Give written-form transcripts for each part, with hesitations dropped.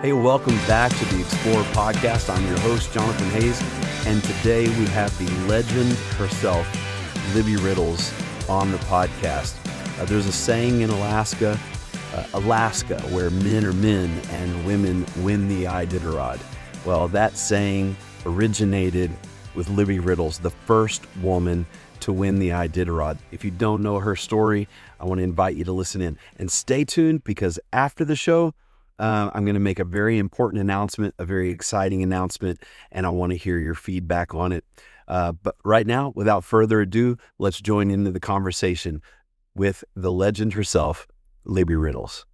Hey, welcome back to the Explorer Podcast. I'm your host, Jonathan Hayes, and today we have the legend herself, Libby Riddles, on the podcast. There's a saying in Alaska, where men are men and women win the Iditarod. Well, that saying originated with Libby Riddles, the first woman to win the Iditarod. If you don't know her story, I want to invite you to listen in. And stay tuned, because after the show, I'm going to make a very important announcement, a very exciting announcement, and I want to hear your feedback on it. But right now, without further ado, let's join into the conversation with the legend herself, Libby Riddles.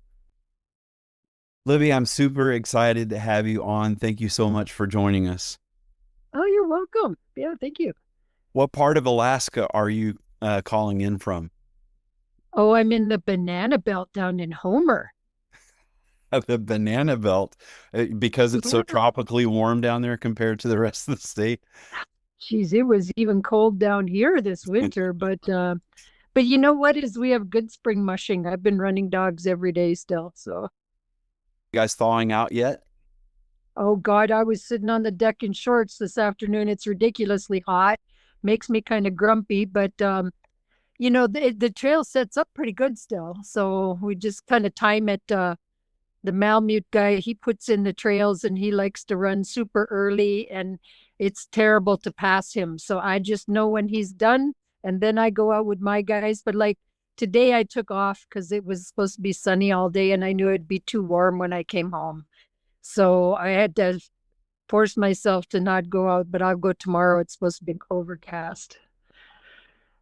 Libby, I'm super excited to have you on. Thank you so much for joining us. Oh, you're welcome. Yeah, thank you. What part of Alaska are you calling in from? Oh, I'm in the banana belt down in Homer. The banana belt, because it's so Yeah. tropically warm down there compared to the rest of the state. Geez, it was even cold down here this winter, but you know what is we have good spring mushing. I've been running dogs every day still. So, You guys thawing out yet? oh God, I was sitting on the deck in shorts this afternoon. It's ridiculously hot. Makes me kind of grumpy, but you know, the trail sets up pretty good still. So we just kind of time it. The Malamute guy, he puts in the trails and he likes to run super early, and it's terrible to pass him. So I just know when he's done, and then I go out with my guys. But like today I took off because it was supposed to be sunny all day and I knew it'd be too warm when I came home. So I had to force myself to not go out, but I'll go tomorrow. It's supposed to be overcast.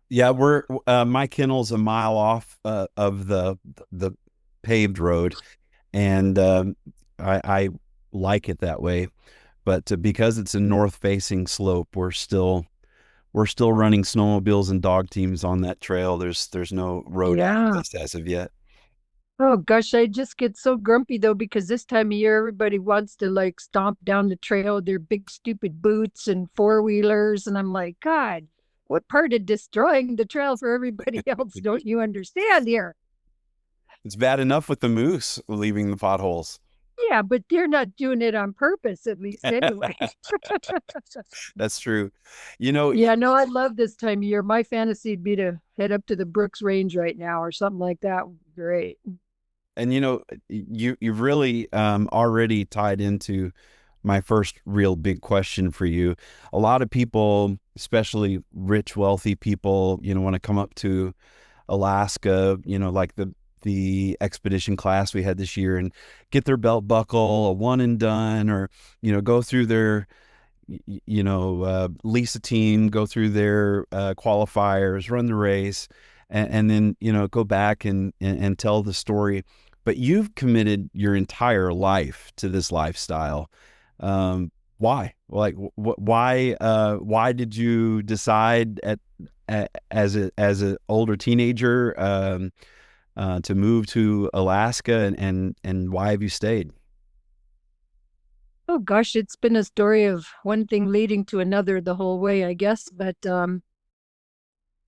Yeah, we're my kennel's a mile off of the paved road, and I like it that way. But because it's a north-facing slope, we're still running snowmobiles and dog teams on that trail. There's no road Yeah. access as of yet. Oh gosh, I just get so grumpy though, because this time of year everybody wants to like stomp down the trail with their big stupid boots and four-wheelers, and I'm like, God, what part of destroying the trail for everybody else don't you understand here? It's bad enough with the moose leaving the potholes. Yeah, but they're not doing it on purpose, at least anyway. That's true. You know, Yeah, no, I love this time of year. My fantasy would be to head up to the Brooks Range right now or something like that. Great. and you know, you've really already tied into my first real big question for you. A lot of people, especially rich, wealthy people, want to come up to Alaska, like the expedition class we had this year, and get their belt buckle, a one and done, or, go through their, lease a team, go through their qualifiers, run the race, and then, go back and tell the story. But you've committed your entire life to this lifestyle. Why? Like, why did you decide as an older teenager to move to Alaska, and why have you stayed? Oh gosh, it's been a story of one thing leading to another the whole way, I guess. But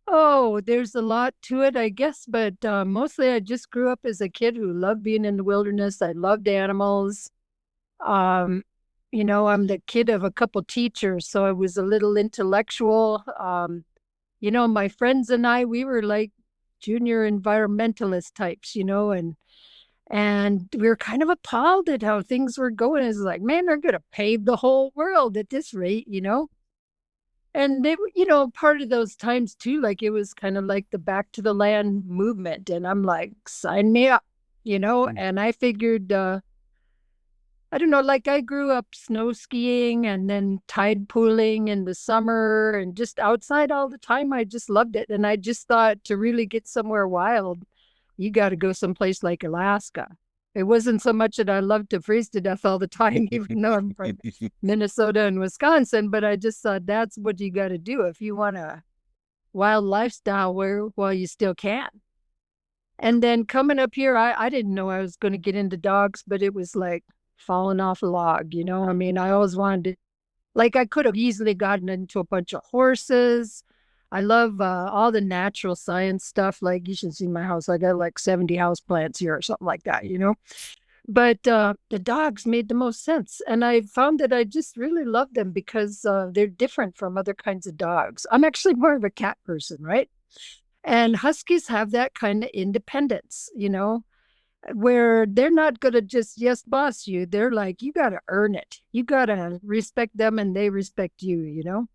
oh, there's a lot to it, I guess. But mostly I just grew up as a kid who loved being in the wilderness. I loved animals. Um, I'm the kid of a couple teachers, so I was a little intellectual. My friends and I, we were like junior environmentalist types, and we were kind of appalled at how things were going. It's like, man, they're going to pave the whole world at this rate. And they were, part of those times too, like it was kind of like the back to the land movement. And I'm like, sign me up. And I figured, I don't know, like I grew up snow skiing and then tide pooling in the summer and just outside all the time. I just loved it. And I just thought to really get somewhere wild, you got to go someplace like Alaska. It wasn't so much that I loved to freeze to death all the time, even though I'm from Minnesota and Wisconsin, but I just thought that's what you got to do if you want a wild lifestyle while you still can. And then coming up here, I didn't know I was going to get into dogs, but it was like falling off a log. I mean, I always wanted to, like, I could have easily gotten into a bunch of horses. I love all the natural science stuff. Like, you should see my house. I got like 70 house plants here or something like that. But the dogs made the most sense. And I found that I just really love them because they're different from other kinds of dogs. I'm actually more of a cat person, right? And Huskies have that kind of independence, where they're not going to just yes boss you. They're like, you got to earn it. You got to respect them and they respect you.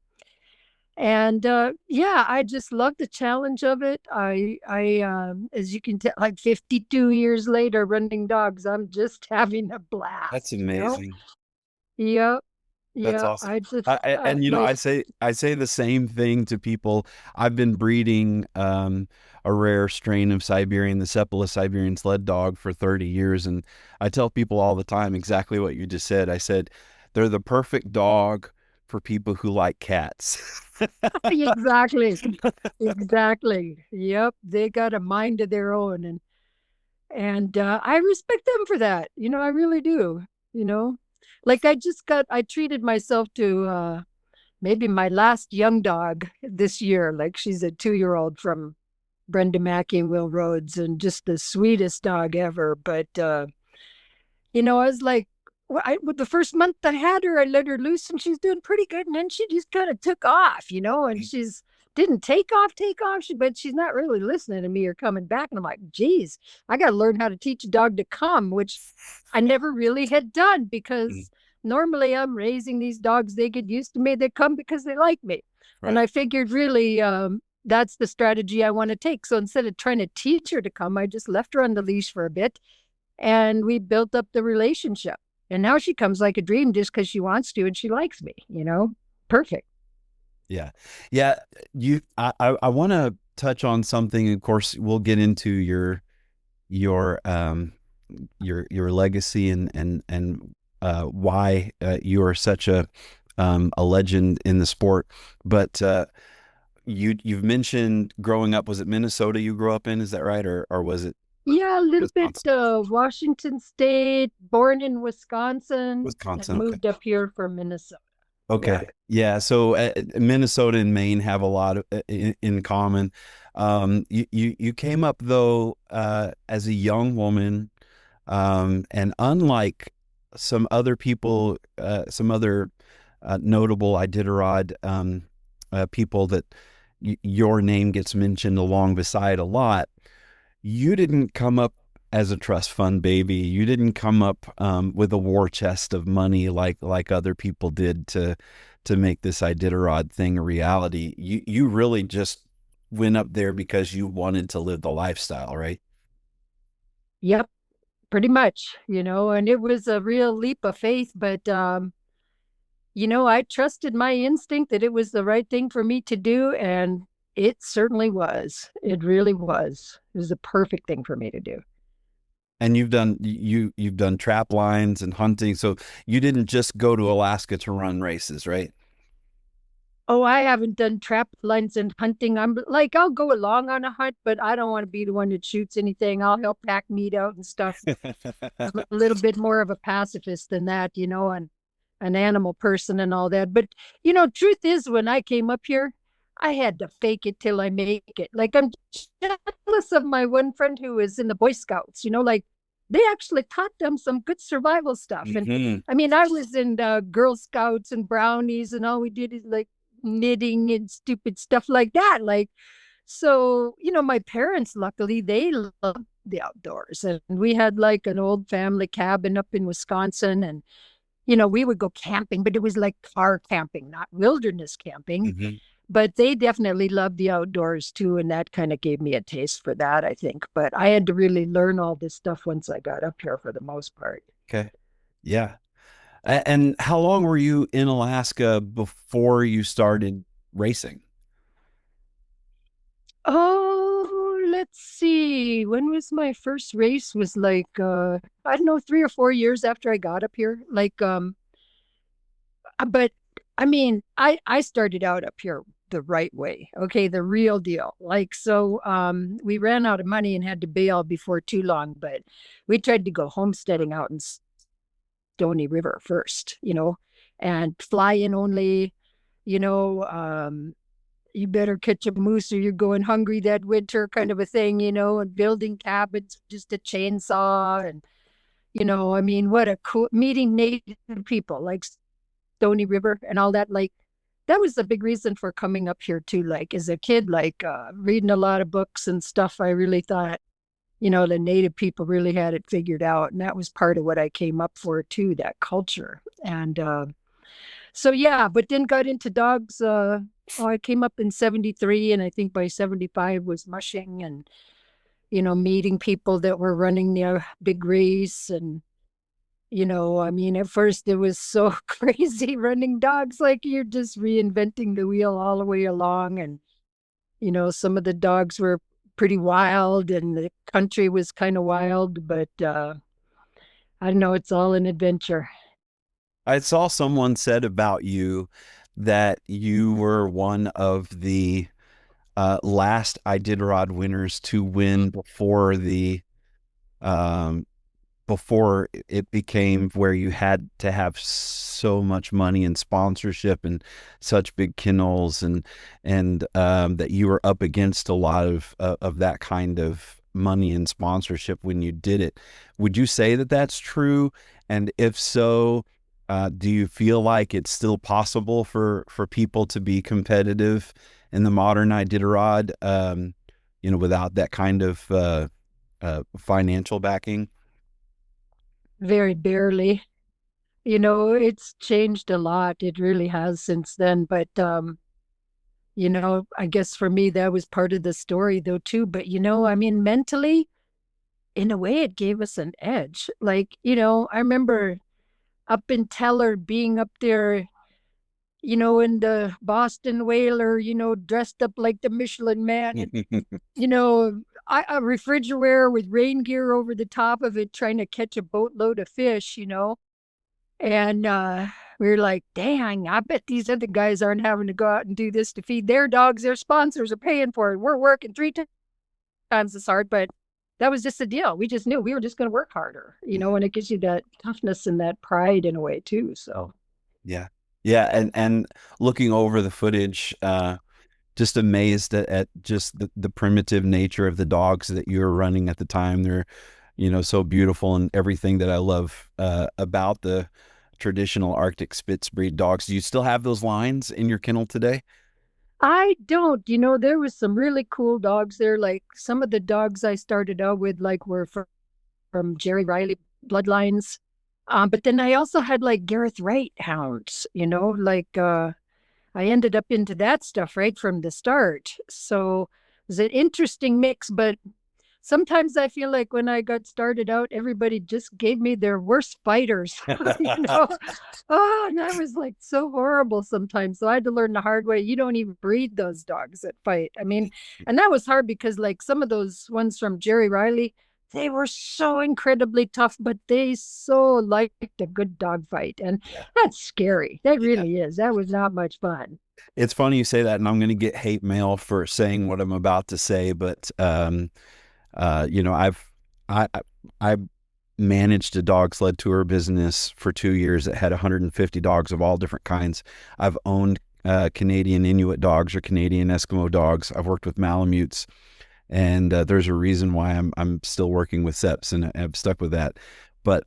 And yeah, I just love the challenge of it. As you can tell, like 52 years later, running dogs, I'm just having a That's blast. amazing. Yep, That's yep. awesome. I just And like, I say the same thing to people. I've been breeding a rare strain of Siberian, the Seppala Siberian sled dog for 30 years, and I tell people all the time exactly what you just said. I said they're the perfect dog for people who like cats. exactly, exactly. Yep, they got a mind of their own, and I respect them for that. I really do. You know, like I treated myself to maybe my last young dog this year. Like she's a 2-year-old from Brenda Mackey and Will Rhodes, and just the sweetest dog ever. But I was like, with the first month I had her, I let her loose and she's doing pretty good. And then she just kind of took off, and she's didn't take off, but she's not really listening to me or coming back. And I'm like, geez, I got to learn how to teach a dog to come, which I never really had done because normally I'm raising these dogs. They get used to me. They come because they like me. And Right. I figured really, that's the strategy I want to take. So instead of trying to teach her to come, I just left her on the leash for a bit and we built up the relationship. And now she comes like a dream just because she wants to and she likes me. Perfect. Yeah. Yeah. I want to touch on something. Of course, we'll get into your your legacy and why you are such a legend in the sport. But you've mentioned growing up. Was it Minnesota you grew up in? Is that right, or was it Yeah, a little bit Wisconsin? Washington State, born in Wisconsin, and Wisconsin. Okay. moved up here for Minnesota. Yeah. Okay. Yeah. So Minnesota and Maine have a lot of, in common. You came up though as a young woman, and unlike some other people, some other notable Iditarod people that your name gets mentioned along beside a lot, you didn't come up as a trust fund baby. You didn't come up with a war chest of money like other people did to make this Iditarod thing a reality. You really just went up there because you wanted to live the lifestyle, right? Yep, pretty much. And it was a real leap of faith, but I trusted my instinct that it was the right thing for me to do, and it certainly was. It really was. It was the perfect thing for me to do. And you've done trap lines and hunting, so you didn't just go to Alaska to run races, right? Oh, I haven't done trap lines and hunting. I'm like, I'll go along on a hunt, but I don't want to be the one that shoots anything. I'll help pack meat out and stuff. I'm a little bit more of a pacifist than that, and an animal person and all that. But truth is, when I came up here, I had to fake it till I make it. Like, I'm jealous of my one friend who was in the Boy Scouts, like they actually taught them some good survival stuff. And Hmm. I mean, I was in Girl Scouts and brownies, and all we did is like knitting and stupid stuff like that. Like, so, my parents, luckily, they loved the outdoors. And we had like an old family cabin up in Wisconsin. And we would go camping, but it was like car camping, not wilderness camping. Hmm. But they definitely loved the outdoors too. And that kind of gave me a taste for that, I think. But I had to really learn all this stuff once I got up here for the most part. Okay. Yeah. And how long were you in Alaska before you started racing? Oh, let's see. When was my first race? Was like I don't know, 3 or 4 years after I got up here. Like but I mean, I started out up here the right way. Okay, the real deal. Like so we ran out of money and had to bail before too long, but we tried to go homesteading out in Stony River first, and fly in only, you know, you better catch a moose or you're going hungry that winter kind of a thing, and building cabins, just a chainsaw and I mean, what a cool meeting native people like Stony River and all that. Like, that was the big reason for coming up here too. Like, as a kid, like reading a lot of books and stuff, I really thought, the native people really had it figured out. And that was part of what I came up for too, that culture. And so, yeah, but then got into dogs. I came up in 73, and I think by 75 was mushing and, meeting people that were running the big race. And, I mean, at first it was so crazy running dogs, like you're just reinventing the wheel all the way along. And, some of the dogs were pretty wild and the country was kind of wild, but I don't know, it's all an adventure. I saw someone said about you that you were one of the last Iditarod winners to win um, before it became where you had to have so much money and sponsorship and such big kennels, and that you were up against a lot of that kind of money and sponsorship when you did it. Would you say that that's true? And if so, do you feel like it's still possible for people to be competitive in the modern Iditarod, without that kind of financial backing? Very barely. It's changed a lot. It really has since then. But I guess for me that was part of the story though too. But I mean, mentally, in a way, it gave us an edge. Like, I remember up in Teller being up there, in the Boston Whaler, dressed up like the Michelin Man, and a refrigerator with rain gear over the top of it, trying to catch a boatload of fish. And we were like, dang, I bet these other guys aren't having to go out and do this to feed their dogs. Their sponsors are paying for it. We're working three times as hard, but that was just the deal. We just knew we were just going to work harder, and it gives you that toughness and that pride in a way too. So, Yeah. Yeah. And looking over the footage, just amazed at just the primitive nature of the dogs that you were running at the time. They're, so beautiful, and everything that I love about the traditional Arctic Spitz breed dogs. Do you still have those lines in your kennel today? I don't, there was some really cool dogs there. Like some of the dogs I started out with, like were from Jerry Riley bloodlines. But then I also had like Gareth Wright hounds, like I ended up into that stuff right from the start. So it was an interesting mix, but sometimes I feel like when I got started out, everybody just gave me their worst fighters, you know. Oh, and that was like so horrible sometimes. So I had to learn the hard way. You don't even breed those dogs that fight. I mean, and that was hard because like some of those ones from Jerry Riley, they were so incredibly tough, but they so liked a good dog fight. And Yeah. that's scary. That Yeah. really is. That was not much fun. It's funny you say that, and I'm going to get hate mail for saying what I'm about to say, but I I managed a dog sled tour business for 2 years that had 150 dogs of all different kinds. I've owned Canadian Inuit dogs or Canadian Eskimo dogs. I've worked with Malamutes, and there's a reason why I'm still working with Seps, and I've stuck with that. But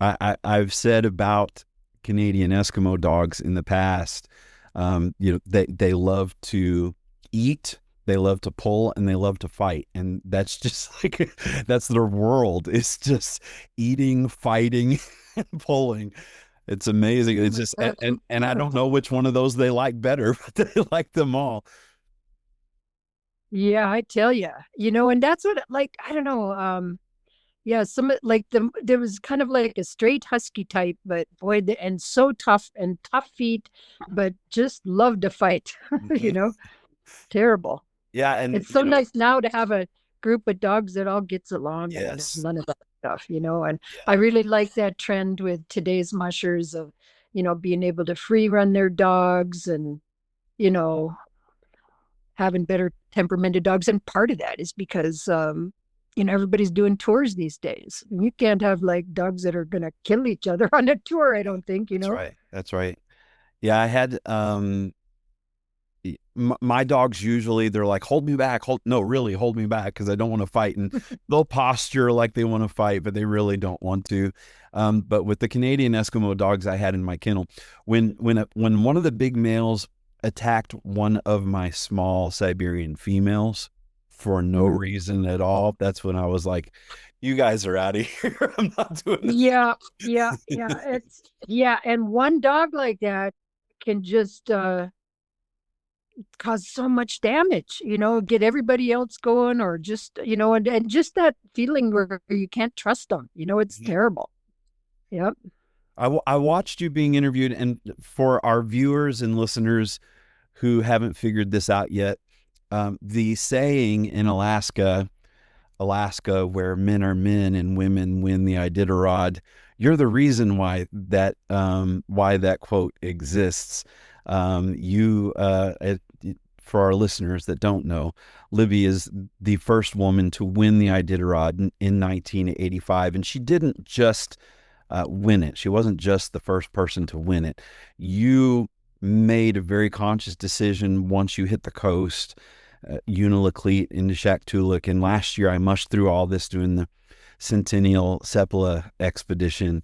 I've said about Canadian Eskimo dogs in the past, they love to eat, they love to pull, and they love to fight, and that's just like that's their world. It's just eating, fighting, and pulling. It's amazing. It's just and I don't know which one of those they like better, but they like them all. Yeah, I tell you, and that's what like I don't know. Yeah, some like there was kind of like a straight husky type, but boy, and so tough and tough feet, but just loved to fight. you Mhm. know, Terrible. Yeah, and It's so nice now to have a group of dogs that all gets along and there's yes, none of that stuff. And I yeah, really like that trend with today's mushers of, being able to free run their dogs and, you know, having better temperamented dogs. And part of that is because, everybody's doing tours these days. You can't have like dogs that are going to kill each other on a tour, I don't think, that's right. That's right. Yeah, I had my dogs usually, they're like, hold me back. No, really hold me back, because I don't want to fight. And they'll posture like they want to fight, but they really don't want to. But with the Canadian Eskimo dogs I had in my kennel, when one of the big males attacked one of my small Siberian females for no reason at all, that's when I was like, you guys are out of here. I'm not doing this. Yeah, yeah, yeah. And one dog like that can just cause so much damage, get everybody else going, or just, and just that feeling where you can't trust them, it's terrible. Yep. I watched you being interviewed, and for our viewers and listeners who haven't figured this out yet, the saying in Alaska, where men are men and women win the Iditarod, you're the reason why that quote exists. For our listeners that don't know, Libby is the first woman to win the Iditarod in 1985, and she didn't just win it. She wasn't just the first person to win it. You made a very conscious decision once you hit the coast, Unalakleet into Shaktoolik, and last year I mushed through all this doing the Centennial Seppala expedition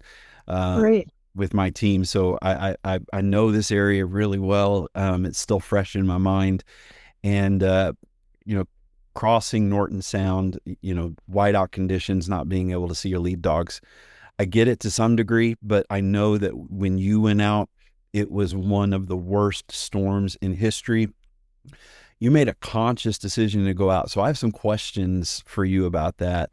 with my team. So I know this area really well. It's still fresh in my mind, and crossing Norton Sound, whiteout conditions, not being able to see your lead dogs, I get it to some degree, but I know that when you went out, it was one of the worst storms in history. You made a conscious decision to go out. So I have some questions for you about that.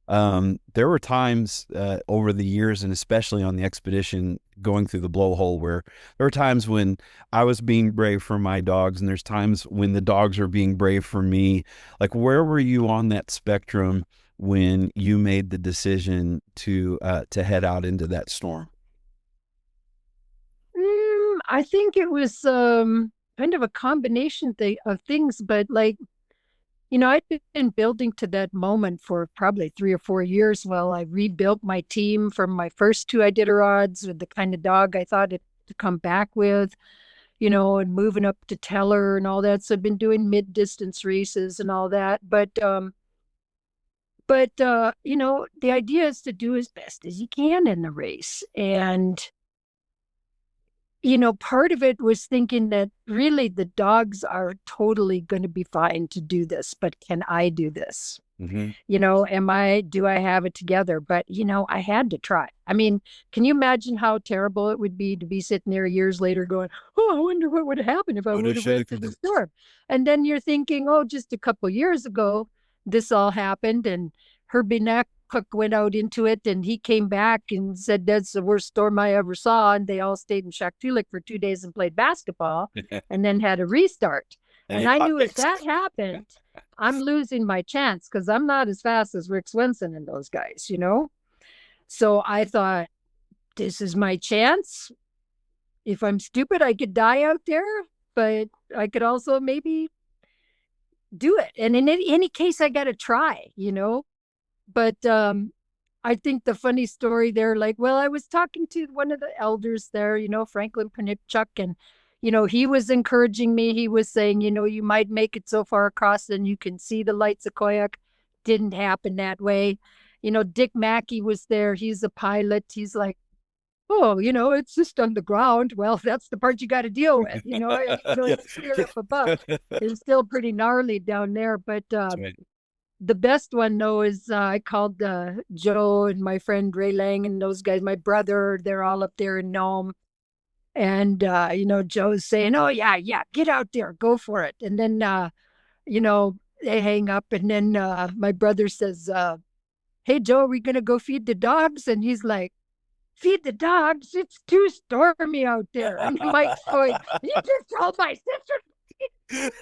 There were times over the years, and especially on the expedition going through the blowhole, where there were times when I was being brave for my dogs, and there's times when the dogs are being brave for me. Like, where were you on that spectrum when you made the decision to head out into that storm? I think it was kind of a combination of things, but I'd been building to that moment for probably 3 or 4 years. Well, I rebuilt my team from my first 2 Iditarods with the kind of dog I thought it to come back with, and moving up to Teller and all that. So I've been doing mid-distance races and all that. But the idea is to do as best as you can in the race. And part of it was thinking that really the dogs are totally going to be fine to do this, but can I do this? Mm-hmm. Do I have it together? But, I had to try. I mean, can you imagine how terrible it would be to be sitting there years later going, oh, I wonder what would happen if I would have went through the storm. And then you're thinking, oh, just a couple years ago, this all happened, and Herbie Cook went out into it, and he came back and said, that's the worst storm I ever saw. And they all stayed in Shaktoolik for 2 days and played basketball and then had a restart. And I knew if that happened, I'm losing my chance, because I'm not as fast as Rick Swenson and those guys, So I thought, this is my chance. If I'm stupid, I could die out there, but I could also maybe do it. And in any case, I got to try, But I think the funny story there, I was talking to one of the elders there, Franklin Panipchuk, and, he was encouraging me. He was saying, you might make it so far across and you can see the lights of Koyak. Didn't happen that way. Dick Mackey was there. He's a pilot. He's like, oh, it's just on the ground. Well, that's the part you got to deal with. It's clear up above. It's still pretty gnarly down there, but the best one, though, is I called Joe and my friend Ray Lang and those guys, my brother. They're all up there in Nome. And, Joe's saying, oh, yeah, get out there. Go for it. And then, they hang up. And then my brother says, hey, Joe, are we going to go feed the dogs? And he's like, feed the dogs? It's too stormy out there. And Mike's going, you just told my sister.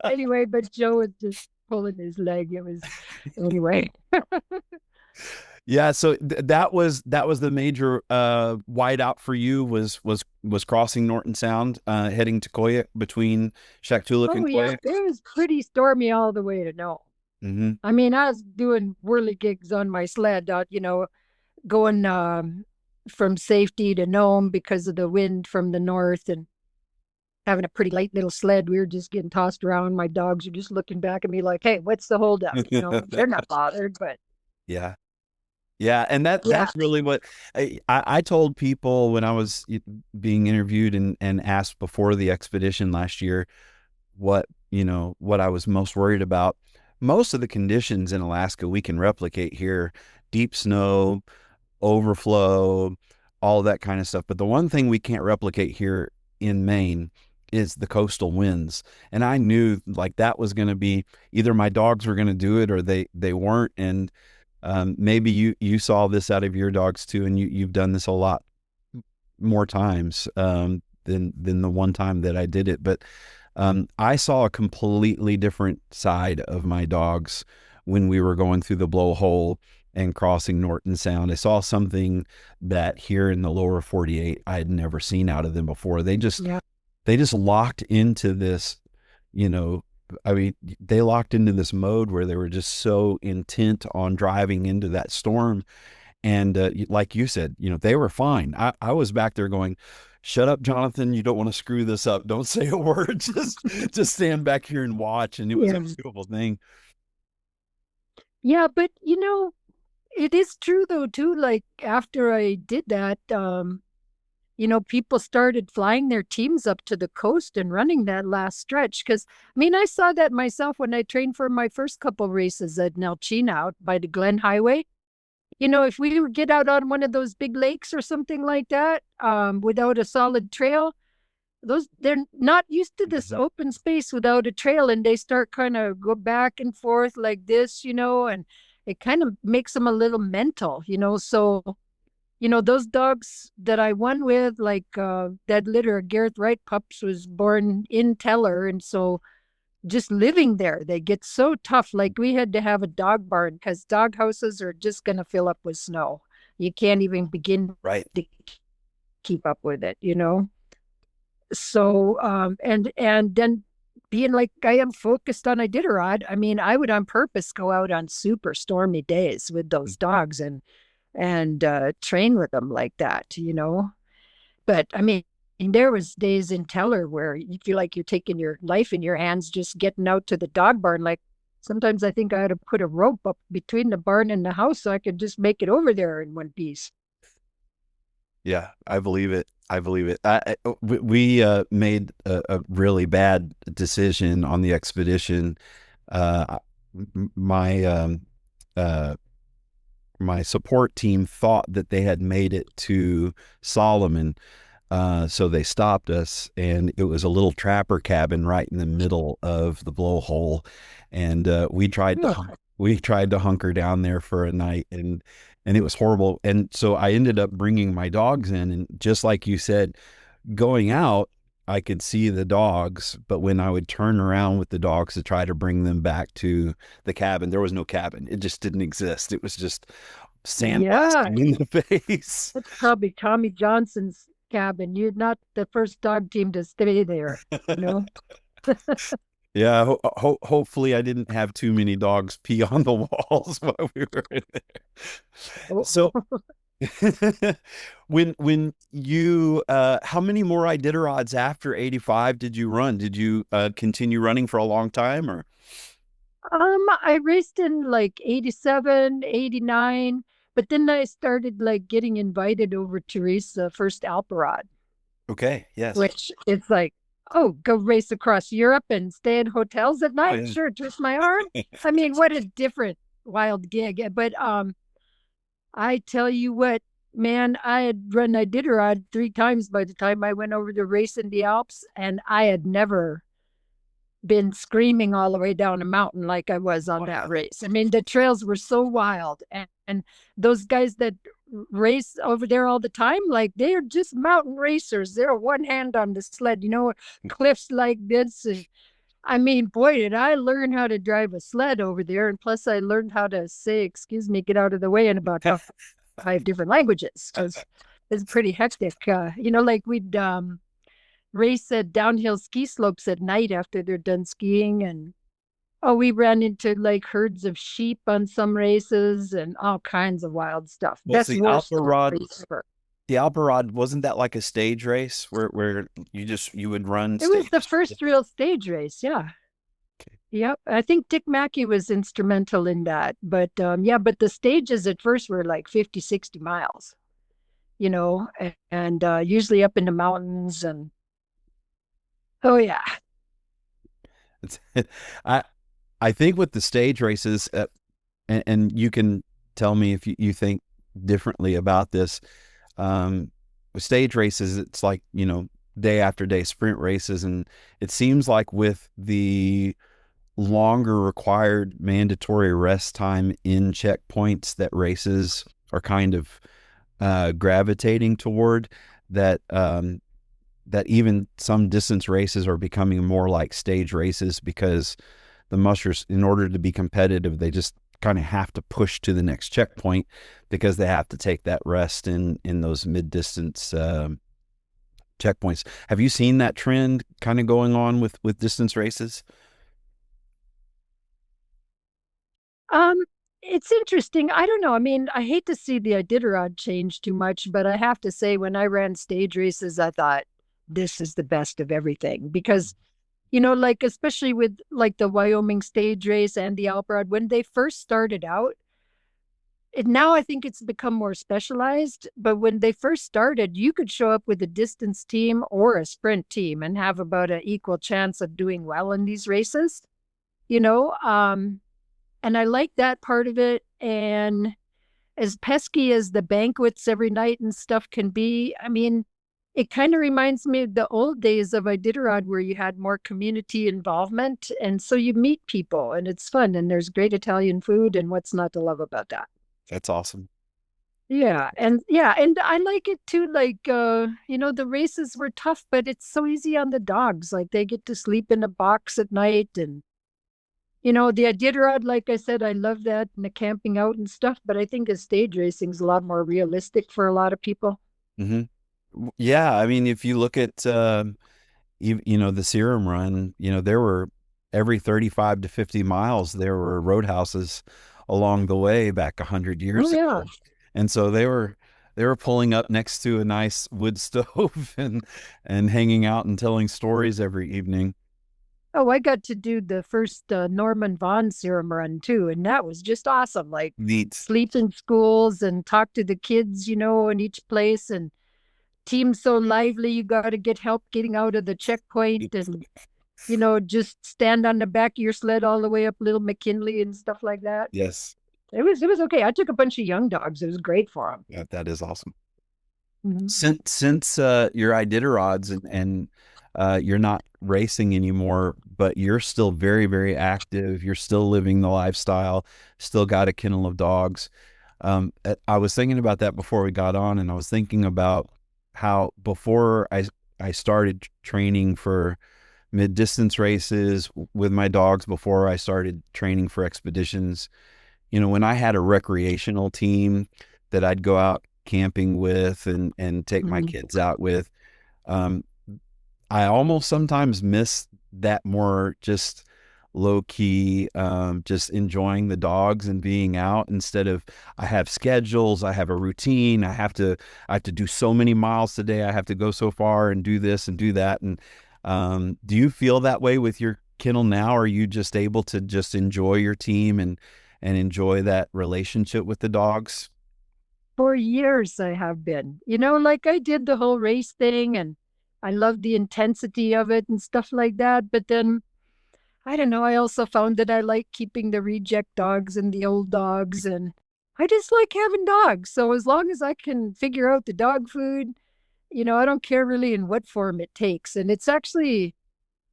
Anyway, but Joe was just pulling his leg. It was anyway. Yeah, so that was the major whiteout for you, was crossing Norton Sound, heading to Koyak, between Shaktoolik and Koyak. Yeah, it was pretty stormy all the way to Nome. Mm-hmm. I mean, I was doing whirly gigs on my sled, going from Safety to Nome because of the wind from the north, and having a pretty light little sled. We were just getting tossed around. My dogs are just looking back at me like, "Hey, what's the holdup?" You know, they're not bothered, but Yeah. Yeah, and yeah, that's really what I told people when I was being interviewed and asked before the expedition last year what, what I was most worried about. Most of the conditions in Alaska we can replicate here: deep snow, overflow, all that kind of stuff. But the one thing we can't replicate here in Maine is the coastal winds. And I knew like that was going to be either my dogs were going to do it or they weren't. And maybe you saw this out of your dogs too, and you've done this a lot more times than the one time that I did it. But I saw a completely different side of my dogs when we were going through the blowhole and crossing Norton Sound. I saw something that here in the lower 48 I had never seen out of them before. yeah, They just locked into this, you know, I mean, they locked into this mode where they were just so intent on driving into that storm. And like you said, they were fine. I was back there going, shut up, Jonathan. You don't want to screw this up. Don't say a word. Just stand back here and watch. And it was a yeah, beautiful thing. yeah. But it is true though too. Like after I did that, people started flying their teams up to the coast and running that last stretch. Because, I mean, I saw that myself when I trained for my first couple races at Nelchina out by the Glen Highway. If we would get out on one of those big lakes or something like that, without a solid trail, they're not used to this open space without a trail, and they start kind of go back and forth like this, and it kind of makes them a little mental, so those dogs that I won with, like that litter of Gareth Wright pups was born in Teller. And so just living there, they get so tough. Like we had to have a dog barn because dog houses are just going to fill up with snow. You can't even begin Right. to keep up with it. So, and then being like I am focused on Iditarod, I mean, I would on purpose go out on super stormy days with those dogs and train with them like that. But I mean, there was days in Teller where you feel like you're taking your life in your hands, just getting out to the dog barn. Like sometimes I think I had to put a rope up between the barn and the house so I could just make it over there in one piece. Yeah, I believe it. I believe it. We made a really bad decision on the expedition. Uh, my uh, my support team thought that they had made it to Solomon. So they stopped us, and it was a little trapper cabin right in the middle of the blowhole. And we tried to hunker down there for a night, and it was horrible. And so I ended up bringing my dogs in, and just like you said, going out, I could see the dogs, but when I would turn around with the dogs to try to bring them back to the cabin, there was no cabin. It just didn't exist. It was just Yeah, sandblasting in the face. that's probably Tommy Johnson's cabin. You're not the first dog team to stay there. Yeah, hopefully I didn't have too many dogs pee on the walls while we were in there. Oh, So when you how many more Iditarods after 85 did you run? Did you continue running for a long time or? I raced in like 87, 89, but then I started like getting invited over to race the first Alparod, Okay, yes. which it's like, oh, go race across Europe and stay in hotels at Oh night. yeah. Sure, twist my arm. I mean, what a different wild gig. But I tell you what, man, I had run Iditarod 3 times by the time I went over to race in the Alps, and I had never been screaming all the way down a mountain like I was on Oh that yeah. race. I mean, the trails were so wild, and those guys that race over there all the time, like they are just mountain racers. They're one hand on the sled, cliffs like this. And I mean, boy, did I learn how to drive a sled over there. And plus, I learned how to say, excuse me, get out of the way in about 5 different languages. It's pretty hectic. Like we'd race at downhill ski slopes at night after they're done skiing. And we ran into like herds of sheep on some races and all kinds of wild stuff. Well, Best see, worst race ever. The Alparad, wasn't that like a stage race where you would run It was the stage? first real stage race. Yeah. Okay. Yep. I think Dick Mackey was instrumental in that. But yeah, but the stages at first were like 50, 60 miles, and usually up in the mountains. And oh, yeah. It's, I I think with the stage races, and you can tell me if you think differently about this. With stage races, it's like, day after day sprint races. And it seems like with the longer required mandatory rest time in checkpoints that races are kind of gravitating toward, that that even some distance races are becoming more like stage races, because the mushers, in order to be competitive, they just kind of have to push to the next checkpoint because they have to take that rest in those mid distance checkpoints. Have you seen that trend kind of going on with distance races? Um, it's interesting. I don't know. I mean, I hate to see the Iditarod change too much, but I have to say, when I ran stage races, I thought this is the best of everything because, like especially with like the Wyoming stage race and the Alparad, when they first started out, now I think it's become more specialized. But when they first started, you could show up with a distance team or a sprint team and have about an equal chance of doing well in these races, you know. And I like that part of it. And as pesky as the banquets every night and stuff can be, I mean, it kind of reminds me of the old days of Iditarod where you had more community involvement. And so you meet people and it's fun and there's great Italian food. And what's not to love about that? That's awesome. And I like it too. Like, the races were tough, but it's so easy on the dogs. Like they get to sleep in a box at night and the Iditarod, like I said, I love that and the camping out and stuff, but I think the stage racing is a lot more realistic for a lot of people. Hmm. Yeah, I mean, if you look at the Serum Run, there were every 35 to 50 miles there were roadhouses along the way back 100 years Oh yeah. ago, and so they were pulling up next to a nice wood stove and hanging out and telling stories every evening. Oh, I got to do the first Norman Vaughn serum run too, and that was just awesome. Like Neat. sleep in schools and talk to the kids, in each place and team so lively you got to get help getting out of the checkpoint and just stand on the back of your sled all the way up Little McKinley and stuff like that. Yes, It was okay. I took a bunch of young dogs. It was great for them. that is awesome. Mhm. Since you're Iditarods and you're not racing anymore, but you're still very, very active. You're still living the lifestyle. Still got a kennel of dogs. I was thinking about that before we got on, and I was thinking about how before I started training for mid distance races with my dogs, before I started training for expeditions, when I had a recreational team that I'd go out camping with and take my Mhm. kids out with, um, I almost sometimes miss that more just low key, just enjoying the dogs and being out, instead of, I have schedules, I have a routine, I have to do so many miles today, I have to go so far and do this and do that. And do you feel that way with your kennel now? Are you just able to just enjoy your team and enjoy that relationship with the dogs? For years, I have been. Like I did the whole race thing and I loved the intensity of it and stuff like that. But then I don't know. I also found that I like keeping the reject dogs and the old dogs, and I just like having dogs. So as long as I can figure out the dog food, I don't care really in what form it takes. And it's actually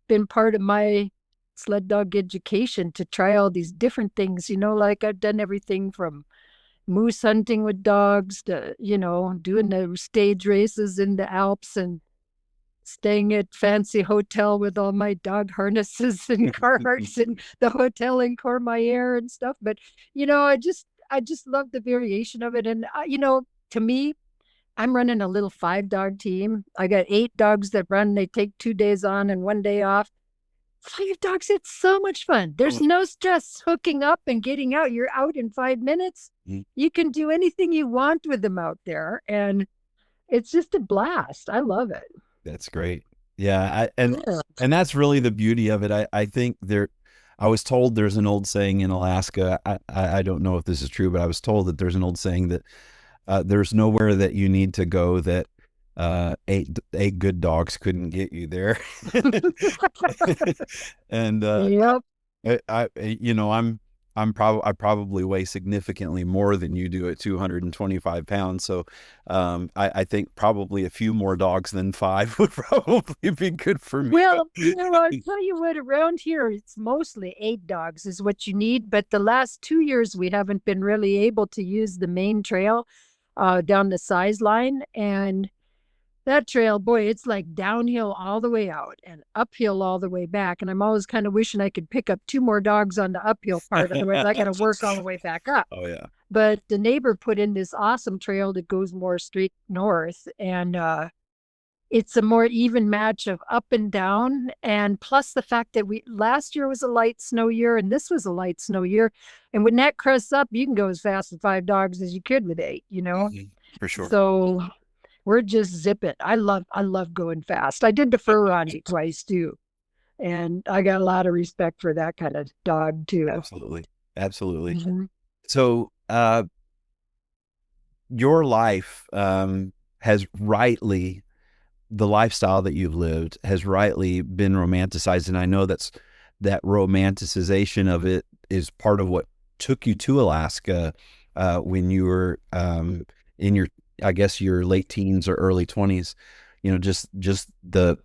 been part of my sled dog education to try all these different things. Like I've done everything from moose hunting with dogs to, doing the stage races in the Alps and staying at fancy hotel with all my dog harnesses and carts and the hotel in Courmayeur and stuff. But I just love the variation of it. And to me, I'm running a little 5 dog team. I got 8 dogs that run. They take 2 days on and 1 day off. 5 dogs, it's so much fun. There's no stress hooking up and getting out. You're out in 5 minutes. You can do anything you want with them out there. And it's just a blast. I love it. That's great. Yeah, Yeah. and that's really the beauty of it. I think I was told there's an old saying in Alaska. I don't know if this is true, but I was told that there's an old saying that there's nowhere that you need to go that eight good dogs couldn't get you there. And Yep. you know, I probably weigh significantly more than you do at 225 pounds. So, I think probably a few more dogs than five would probably be good for me. Well, I'll tell you what, around here, it's mostly 8 dogs is what you need. But the last 2 years, we haven't been really able to use the main trail down the size line. And that trail, boy, it's like downhill all the way out and uphill all the way back. And I'm always kind of wishing I could pick up 2 more dogs on the uphill part. Otherwise, I got to work all the way back up. Oh yeah. But the neighbor put in this awesome trail that goes more straight north. And it's a more even match of up and down. And plus the fact that last year was a light snow year and this was a light snow year. And when that crests up, you can go as fast with 5 dogs as you could with 8, For sure. So we're just zipping. I love going fast. I did the fur rondy twice too. And I got a lot of respect for that kind of dog too. Absolutely. Absolutely. Mhm. So, your life, has rightly, the lifestyle that you've lived has rightly been romanticized. And I know that romanticization of it is part of what took you to Alaska, when you were, in your, I guess, your late teens or early 20s. Just the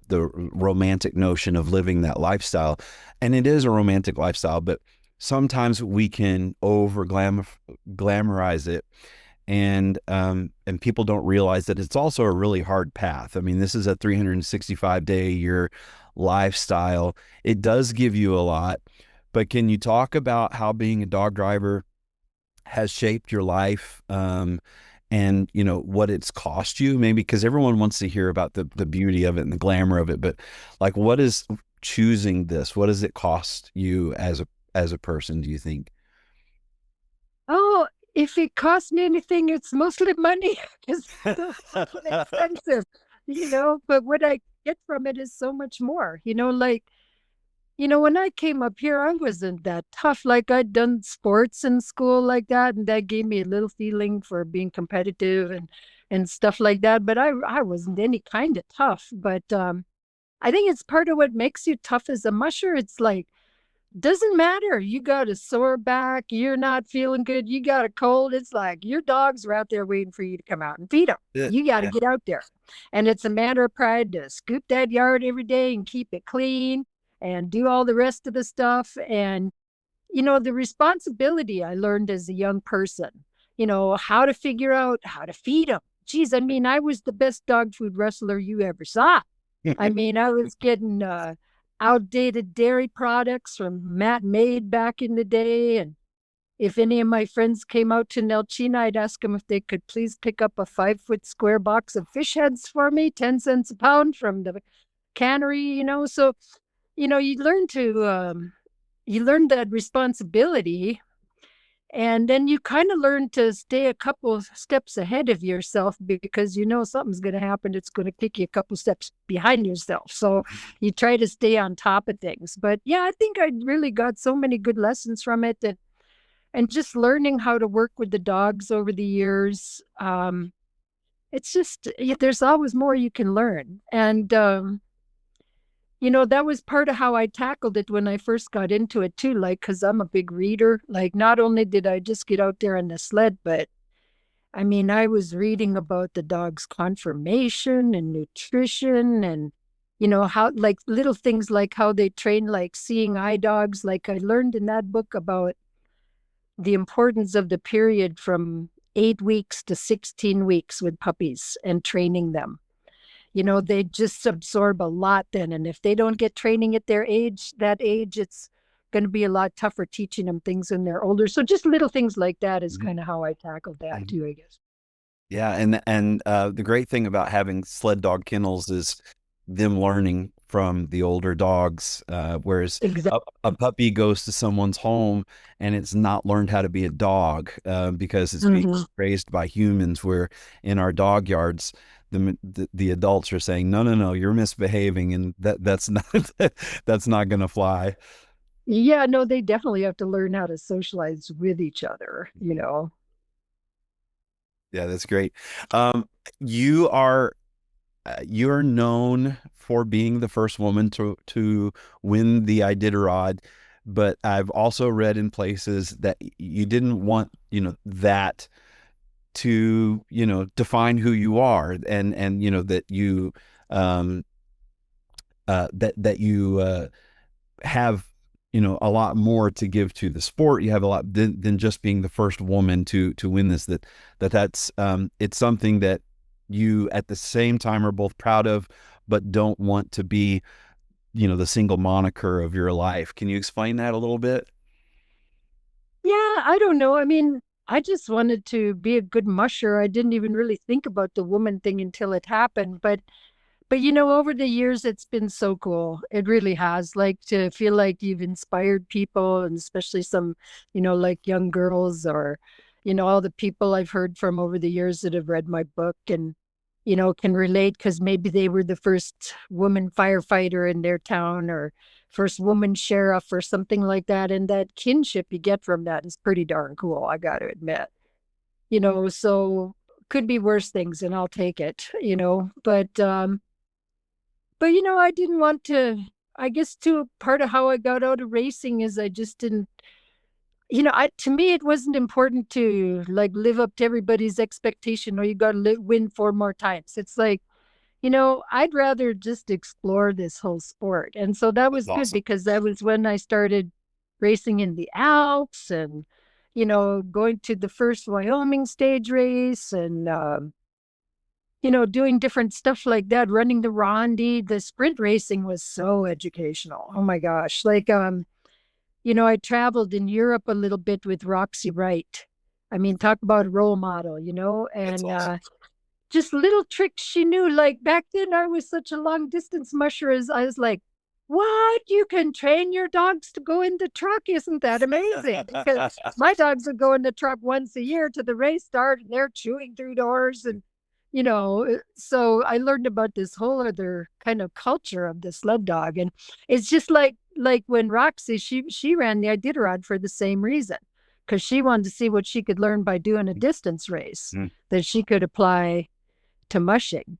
romantic notion of living that lifestyle. And it is a romantic lifestyle, but sometimes we can glamorize it, and people don't realize that it's also a really hard path. I mean, this is a 365-day a year lifestyle. It does give you a lot, but can you talk about how being a dog driver has shaped your life, and what it's cost you? Maybe because everyone wants to hear about the beauty of it and the glamour of it, but like, what is choosing this? What does it cost you as a person, do you think? Oh, if it costs me anything, it's mostly money because it's expensive, but what I get from it is so much more, like, when I came up here, I wasn't that tough. Like I'd done sports in school like that, and that gave me a little feeling for being competitive and stuff like that. But I wasn't any kind of tough. But I think it's part of what makes you tough as a musher. It's like, doesn't matter. You got a sore back, you're not feeling good, you got a cold. It's like your dogs are out there waiting for you to come out and feed them. Yeah. You got to get out there. And it's a matter of pride to scoop that yard every day and keep it clean and do all the rest of the stuff. And, the responsibility I learned as a young person, how to figure out how to feed them. Geez, I mean, I was the best dog food wrestler you ever saw. I mean, I was getting outdated dairy products from Matt Maid back in the day. And if any of my friends came out to Nelchina, I'd ask them if they could please pick up a 5-foot square box of fish heads for me, 10 cents a pound from the cannery, So, you learn that responsibility. And then you kind of learn to stay a couple steps ahead of yourself because something's going to happen. It's going to kick you a couple steps behind yourself. So you try to stay on top of things. But yeah, I think I really got so many good lessons from it, and just learning how to work with the dogs over the years. It's just, there's always more you can learn. And, that was part of how I tackled it when I first got into it too, like, because I'm a big reader. Like, not only did I just get out there on the sled, but I mean, I was reading about the dog's conformation and nutrition and, how, like, little things like how they train, like seeing eye dogs. Like, I learned in that book about the importance of the period from 8 weeks to 16 weeks with puppies and training them. They just absorb a lot then. And if they don't get training at that age, it's going to be a lot tougher teaching them things when they're older. So just little things like that is kind of how I tackled that too, I guess. Yeah, and the great thing about having sled dog kennels is them learning from the older dogs, whereas Exactly. a puppy goes to someone's home and it's not learned how to be a dog, because it's being raised by humans. Where in our dog yards, the adults are saying, no, no, no, you're misbehaving, and that's not that's not going to fly. Yeah, no, they definitely have to learn how to socialize with each other, you know. Yeah, that's great. Um, you are you're known for being the first woman to win the Iditarod, but I've also read in places that you didn't want, that to, define who you are, and that you um that you have, a lot more to give to the sport. You have a lot than just being the first woman to win this. That's it's something that you at the same time are both proud of, but don't want to be, the single moniker of your life. Can you explain that a little bit? Yeah, I don't know. I mean, I just wanted to be a good musher. I didn't even really think about the woman thing until it happened. But over the years, it's been so cool. It really has. Like to feel like you've inspired people, and especially some, like young girls or, all the people I've heard from over the years that have read my book and, can relate because maybe they were the first woman firefighter in their town or first woman sheriff or something like that. And that kinship you get from that is pretty darn cool, I got to admit. So could be worse things and I'll take it, but I didn't want to. I guess too, part of how I got out of racing is I just didn't. I to me it wasn't important to like live up to everybody's expectation. Or you got to win 4 more times. It's like I'd rather just explore this whole sport, and so that That's was good awesome. because that was when I started racing in the Alps and going to the first Wyoming stage race and doing different stuff like that, running the Rondi. The sprint racing was so educational. Oh my gosh. Like, I traveled in Europe a little bit with Roxy Wright. I mean, talk about a role model, That's and awesome. just little tricks she knew. Like back then, I was such a long distance musher as I was like, what? You can train your dogs to go in the truck. Isn't that amazing? Because my dogs would go in the truck once a year to the race start and they're chewing through doors and so I learned about this whole other kind of culture of the sled dog. And it's just like when Roxy, she ran the Iditarod for the same reason. Because she wanted to see what she could learn by doing a distance race Mm, that she could apply to mushing,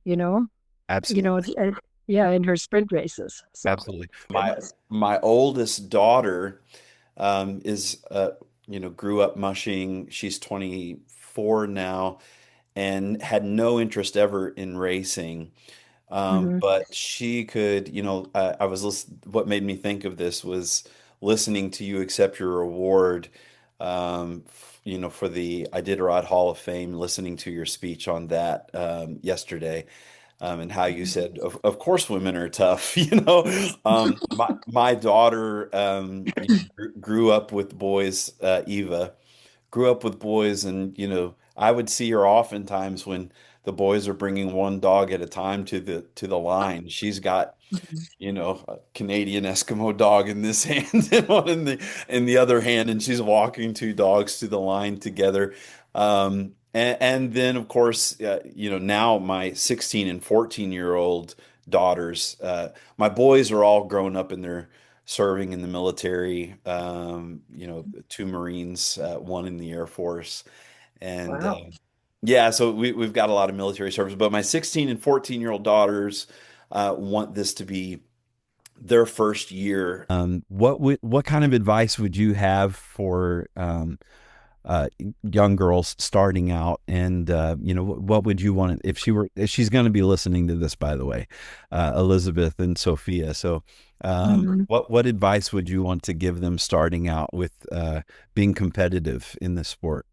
absolutely. yeah, in her sprint races. So Absolutely. My oldest daughter is grew up mushing. She's 24 now and had no interest ever in racing. mhm. But she could, I was what made me think of this was listening to you accept your award, for the Iditarod Hall of Fame, listening to your speech on that yesterday, and how you said, of course, women are tough. My daughter, grew up with boys. Eva grew up with boys, and I would see her oftentimes when the boys are bringing one dog at a time to the line. She's got a Canadian Eskimo dog in this hand and one in the other hand, and she's walking two dogs to the line together. And then of course, now my 16 and 14-year-old daughters, my boys are all grown up and they're serving in the military. Two Marines, one in the Air Force, and Wow. yeah, so we've got a lot of military service. But my 16 and 14-year-old daughters want this to be their first year. What kind of advice would you have for uh, young girls starting out? And what would you want if she's going to be listening to this, by the way, Elizabeth and Sophia. So Mhm. what advice would you want to give them starting out with being competitive in the sport?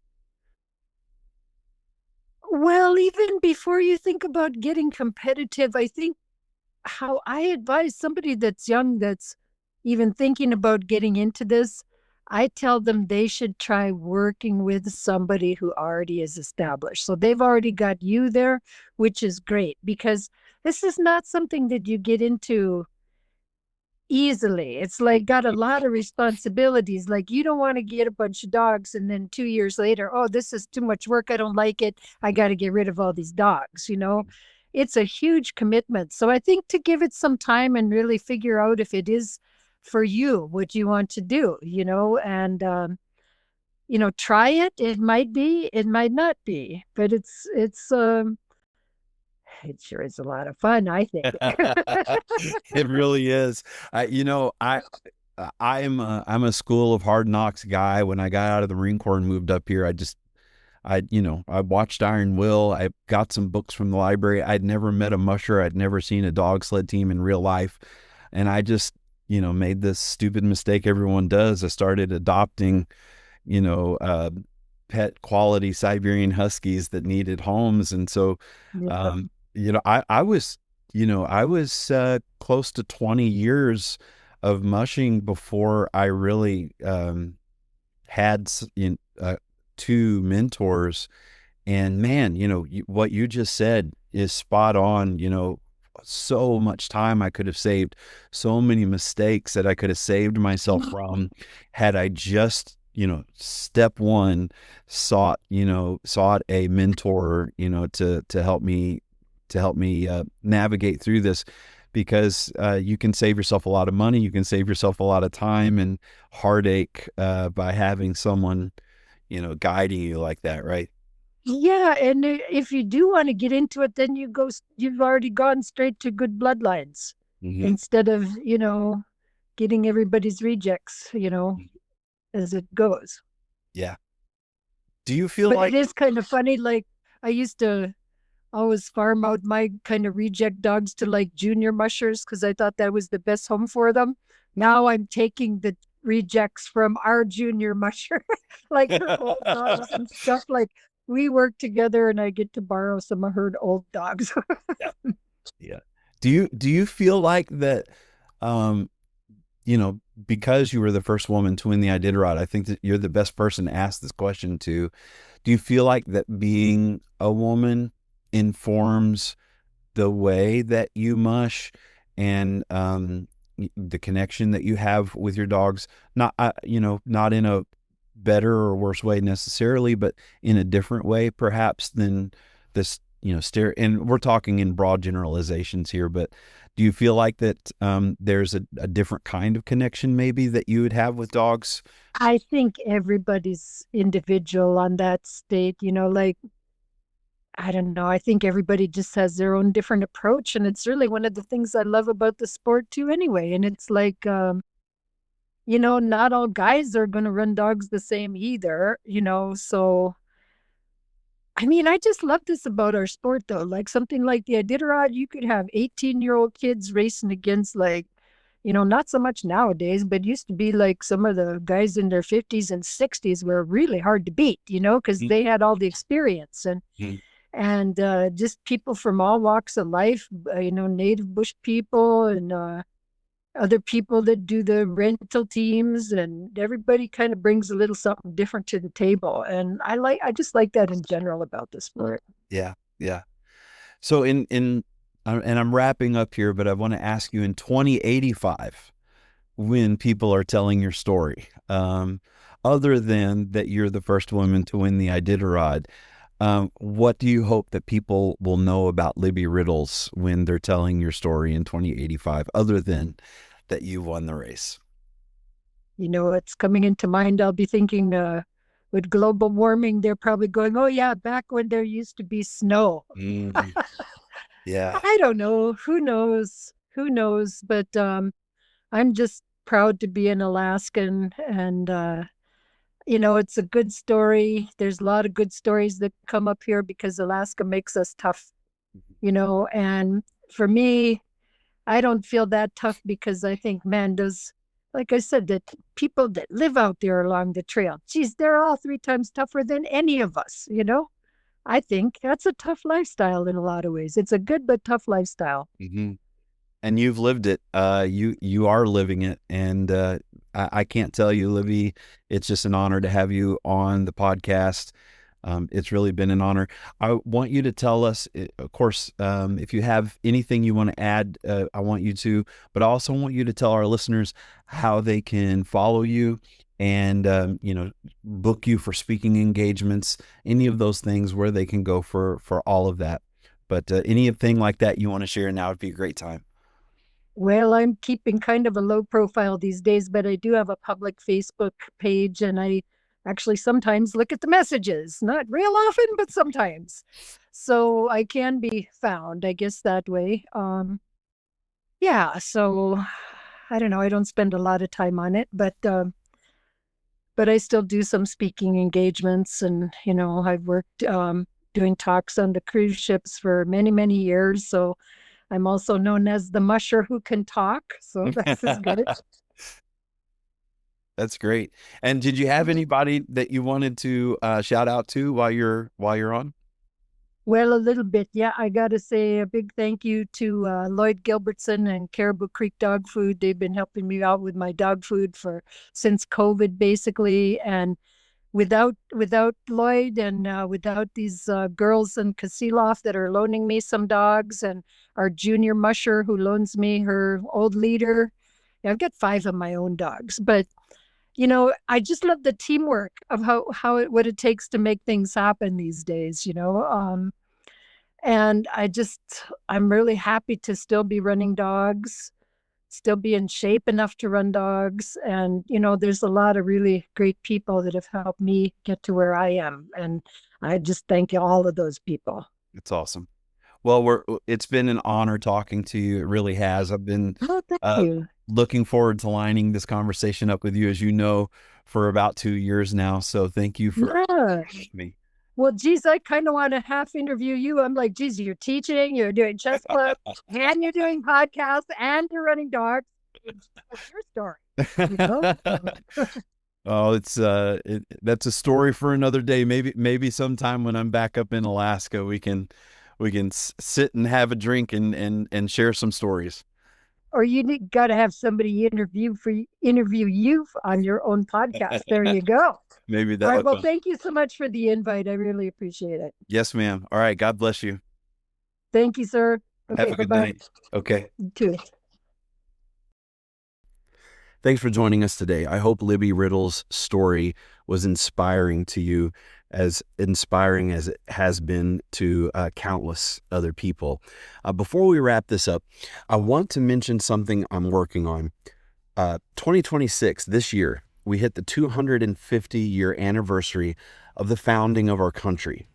Well, even before you think about getting competitive, I think how I advise somebody that's young, that's even thinking about getting into this, I tell them they should try working with somebody who already is established. So they've already got you there, which is great because this is not something that you get into easily. It's like got a lot of responsibilities. Like you don't want to get a bunch of dogs and then 2 years later, oh, this is too much work. I don't like it. I got to get rid of all these dogs. it's a huge commitment. So I think to give it some time and really figure out if it is for you what you want to do, and try it. It might be, it might not be, but it sure is a lot of fun, I think. It really is. I'm a school of hard knocks guy. When I got out of the Marine Corps and moved up here, I watched Iron Will. I got some books from the library. I'd never met a musher. I'd never seen a dog sled team in real life. And I just, made this stupid mistake everyone does. I started adopting, you know, uh, pet quality Siberian Huskies that needed homes. And so, Yeah. um, I was close to 20 years of mushing before I really had two mentors. And man, what you just said is spot on. So much time I could have saved, so many mistakes that I could have saved myself from had I just, step one, sought a mentor, to help me navigate through this, because you can save yourself a lot of money, you can save yourself a lot of time and heartache by having someone, guiding you like that, right? Yeah, and if you do want to get into it, then you've already gone straight to good bloodlines Hmm. instead of, getting everybody's rejects, as it goes. Yeah. Do you feel But it like, is kind of funny. Like, I used to always farm out my kind of reject dogs to like junior mushers because I thought that was the best home for them. Now I'm taking the rejects from our junior musher, like her old dogs and stuff. Like, we work together and I get to borrow some of her old dogs. yeah, yeah. Do you feel like that, um, because you were the first woman to win the Iditarod, I think that you're the best person to ask this question to. Do you feel like that being a woman informs the way that you mush and the connection that you have with your dogs? Not, not in a better or worse way necessarily, but in a different way, perhaps, than this, and we're talking in broad generalizations here, but do you feel like that there's a different kind of connection maybe that you would have with dogs? I think everybody's individual on that state, like, I don't know. I think everybody just has their own different approach. And it's really one of the things I love about the sport, too, anyway. And it's like, not all guys are going to run dogs the same either, So, I mean, I just love this about our sport, though. Like something like the Iditarod, you could have 18-year-old kids racing against, like, not so much nowadays, but used to be like some of the guys in their 50s and 60s were really hard to beat, because they had all the experience. Mhm. And just people from all walks of life, native bush people and other people that do the rental teams, and everybody kind of brings a little something different to the table. And I just like that in general about the sport. Yeah, yeah. So and I'm wrapping up here, but I want to ask you, in 2085, when people are telling your story, other than that you're the first woman to win the Iditarod, what do you hope that people will know about Libby Riddles when they're telling your story in 2085, other than that you won the race? It's coming into mind. I'll be thinking, with global warming, they're probably going, oh, yeah, back when there used to be snow. Mm, yeah. I don't know. Who knows? Who knows? But I'm just proud to be an Alaskan. And, it's a good story. There's a lot of good stories that come up here because Alaska makes us tough, And for me, I don't feel that tough because I think, man, like I said, that people that live out there along the trail, geez, they're all three times tougher than any of us. I think that's a tough lifestyle in a lot of ways. It's a good but tough lifestyle. Hmm. And you've lived it. You are living it, and I can't tell you, Libby. It's just an honor to have you on the podcast. It's really been an honor. I want you to tell us, of course, if you have anything you want to add, I want you to, but I also want you to tell our listeners how they can follow you and, book you for speaking engagements, any of those things, where they can go for all of that. But anything like that you want to share now would be a great time. Well, I'm keeping kind of a low profile these days, but I do have a public Facebook page, and I actually sometimes look at the messages. Not real often, but sometimes. So I can be found, I guess, that way. Yeah, so I don't know. I don't spend a lot of time on it, but I still do some speaking engagements, and I've worked doing talks on the cruise ships for many, many years. So I'm also known as the musher who can talk. So this is good. That's great. And did you have anybody that you wanted to shout out to while you're on? Well, a little bit. Yeah, I got to say a big thank you to Lloyd Gilbertson and Caribou Creek Dog Food. They've been helping me out with my dog food since COVID, basically. And without Lloyd and without these girls in Kasilof that are loaning me some dogs, and our junior musher who loans me her old leader. Yeah, I've got 5 of my own dogs, but I just love the teamwork of what it takes to make things happen these days. And I'm really happy to still be running dogs, still be in shape enough to run dogs. And, there's a lot of really great people that have helped me get to where I am. And I just thank all of those people. It's awesome. Well, it's been an honor talking to you. It really has. I've been Thank you. looking forward to lining this conversation up with you, as you know, for about 2 years now. So thank you for me. Well, geez, I kind of want to half interview you. I'm like, geez, you're teaching, you're doing chess club, and you're doing podcasts, and you're running dogs. What's your story? Oh, that's a story for another day. Maybe sometime when I'm back up in Alaska, we can sit and have a drink and share some stories. Or you got to have somebody interview you on your own podcast. There you go. Maybe that. All right. Well, thank you so much for the invite. I really appreciate it. Yes, ma'am. All right. God bless you. Thank you, sir. Okay, have a good night. Okay. You too. Thanks for joining us today. I hope Libby Riddles' story was inspiring to you, as inspiring as it has been to countless other people. Before we wrap this up, I want to mention something I'm working on. 2026, this year, we hit the 250-year anniversary of the founding of our country.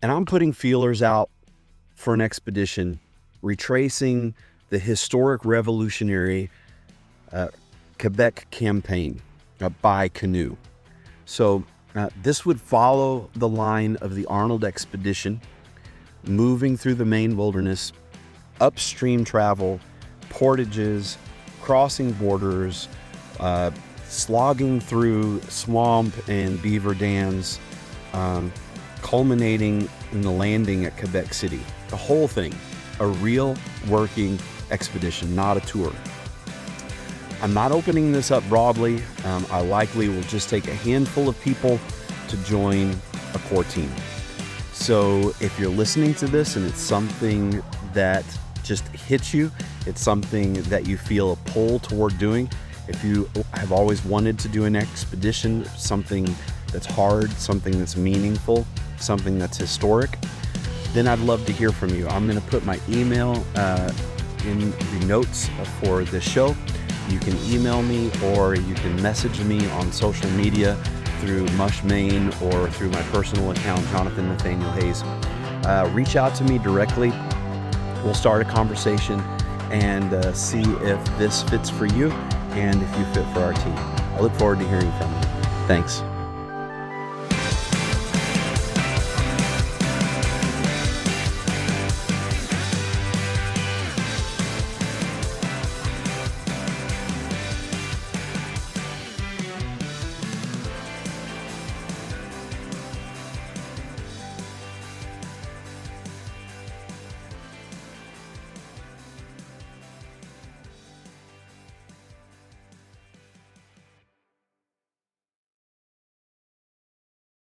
And I'm putting feelers out for an expedition retracing the historic revolutionary Quebec campaign by canoe. So this would follow the line of the Arnold expedition, moving through the Maine wilderness, upstream travel, portages, crossing borders, slogging through swamp and beaver dams, culminating in the landing at Quebec City. The whole thing, a real working expedition, not a tour. I'm not opening this up broadly. I likely will just take a handful of people to join a core team. So if you're listening to this and it's something that just hits you, it's something that you feel a pull toward doing, if you have always wanted to do an expedition, something that's hard, something that's meaningful, something that's historic, then I'd love to hear from you. I'm going to put my email in the notes for this show. You can email me, or you can message me on social media through MUSH MAINE or through my personal account, Jonathan Nathaniel Hayes. Reach out to me directly. We'll start a conversation and see if this fits for you and if you fit for our team. I look forward to hearing from you. Thanks.